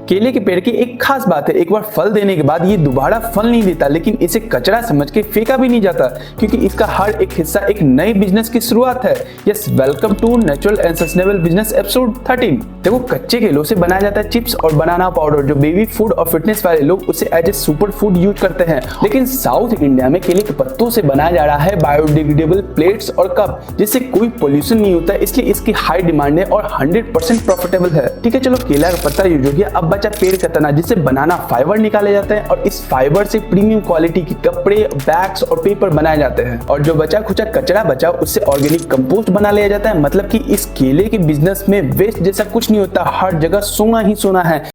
केले के पेड़ की एक खास बात है, एक बार फल देने के बाद ये दोबारा फल नहीं देता, लेकिन इसे कचरा समझ के फेंका भी नहीं जाता, क्योंकि इसका हर एक हिस्सा एक नए बिजनेस की शुरुआत है। Yes, welcome to natural and sustainable business episode 13। देखो, कच्चे केलों से बनाया जाता है चिप्स और बनाना पाउडर, जो बेबी फूड और फिटनेस वाले लोग उसे as a super food use करते हैं। लेकिन साउथ इंडिया में केले के पत्तों से बनाया जा रहा है बायोडिग्रेडेबल प्लेट्स और कप, जिससे कोई पोल्यूशन नहीं होता, इसलिए इसकी हाई डिमांड है और 100% प्रॉफिटेबल है। ठीक है, चलो केला का पत्ता यूज हो गया, अब बचा पेड़ का तना, जिससे बनाना फाइबर निकाले जाते हैं और इस फाइबर से प्रीमियम क्वालिटी के कपड़े, बैग्स और पेपर बनाए जाते हैं। और जो बचा खुचा कचरा बचा उससे ऑर्गेनिक कंपोस्ट बना लिया जाता है। मतलब कि इस केले के बिजनेस में वेस्ट जैसा कुछ नहीं होता, हर जगह सोना ही सोना है।